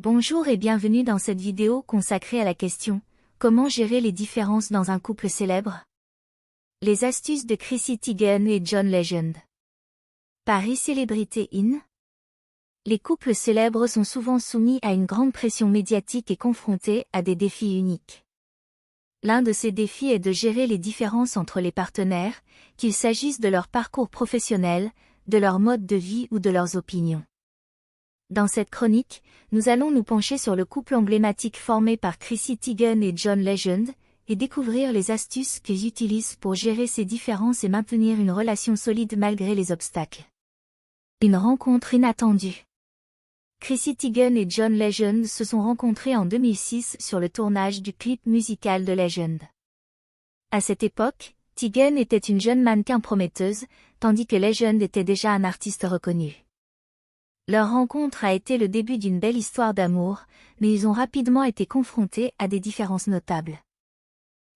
Bonjour et bienvenue dans cette vidéo consacrée à la question « Comment gérer les différences dans un couple célèbre ?» Les astuces de Chrissy Teigen et John Legend. Paris Célébrité In. Les couples célèbres sont souvent soumis à une grande pression médiatique et confrontés à des défis uniques. L'un de ces défis est de gérer les différences entre les partenaires, qu'il s'agisse de leur parcours professionnel, de leur mode de vie ou de leurs opinions. Dans cette chronique, nous allons nous pencher sur le couple emblématique formé par Chrissy Teigen et John Legend, et découvrir les astuces qu'ils utilisent pour gérer ces différences et maintenir une relation solide malgré les obstacles. Une rencontre inattendue. Chrissy Teigen et John Legend se sont rencontrés en 2006 sur le tournage du clip musical de Legend. À cette époque, Teigen était une jeune mannequin prometteuse, tandis que Legend était déjà un artiste reconnu. Leur rencontre a été le début d'une belle histoire d'amour, mais ils ont rapidement été confrontés à des différences notables.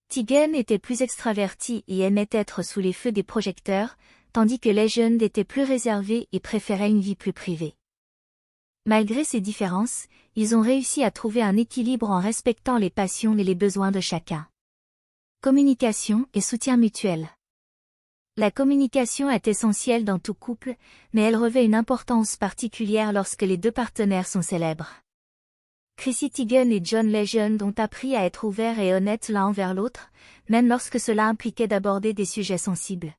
Teigen était plus extraverti et aimait être sous les feux des projecteurs, tandis que Legend était plus réservé et préférait une vie plus privée. Malgré ces différences, ils ont réussi à trouver un équilibre en respectant les passions et les besoins de chacun. Communication et soutien mutuel. La communication est essentielle dans tout couple, mais elle revêt une importance particulière lorsque les deux partenaires sont célèbres. Chrissy Teigen et John Legend ont appris à être ouverts et honnêtes l'un envers l'autre, même lorsque cela impliquait d'aborder des sujets sensibles.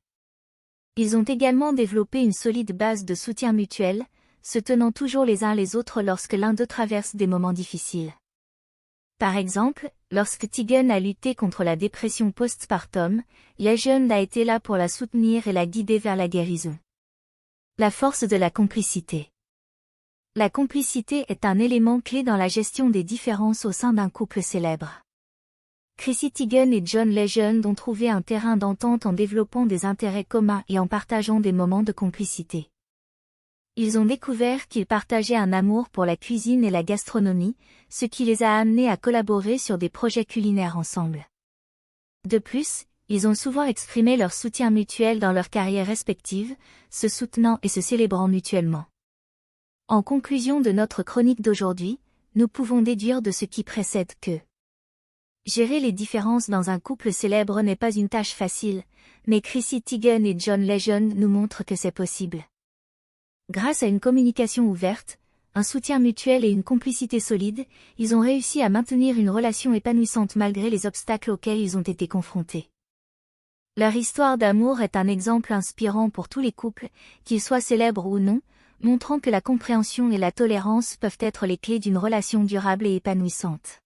Ils ont également développé une solide base de soutien mutuel, se tenant toujours les uns les autres lorsque l'un d'eux traverse des moments difficiles. Par exemple, lorsque Teigen a lutté contre la dépression postpartum, Legend a été là pour la soutenir et la guider vers la guérison. La force de la complicité. La complicité est un élément clé dans la gestion des différences au sein d'un couple célèbre. Chrissy Teigen et John Legend ont trouvé un terrain d'entente en développant des intérêts communs et en partageant des moments de complicité. Ils ont découvert qu'ils partageaient un amour pour la cuisine et la gastronomie, ce qui les a amenés à collaborer sur des projets culinaires ensemble. De plus, ils ont souvent exprimé leur soutien mutuel dans leurs carrières respectives, se soutenant et se célébrant mutuellement. En conclusion de notre chronique d'aujourd'hui, nous pouvons déduire de ce qui précède que gérer les différences dans un couple célèbre n'est pas une tâche facile, mais Chrissy Teigen et John Legend nous montrent que c'est possible. Grâce à une communication ouverte, un soutien mutuel et une complicité solide, ils ont réussi à maintenir une relation épanouissante malgré les obstacles auxquels ils ont été confrontés. Leur histoire d'amour est un exemple inspirant pour tous les couples, qu'ils soient célèbres ou non, montrant que la compréhension et la tolérance peuvent être les clés d'une relation durable et épanouissante.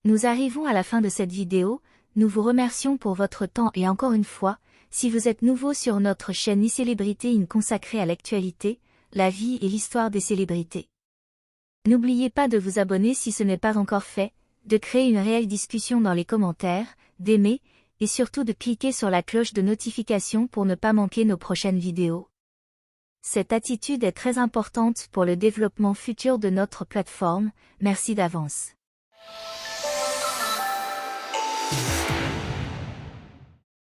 Nous arrivons à la fin de cette vidéo, nous vous remercions pour votre temps et encore une fois, si vous êtes nouveau sur notre chaîne iCélébrité In consacrée à l'actualité, la vie et l'histoire des célébrités. N'oubliez pas de vous abonner si ce n'est pas encore fait, de créer une réelle discussion dans les commentaires, d'aimer, et surtout de cliquer sur la cloche de notification pour ne pas manquer nos prochaines vidéos. Cette attitude est très importante pour le développement futur de notre plateforme, merci d'avance.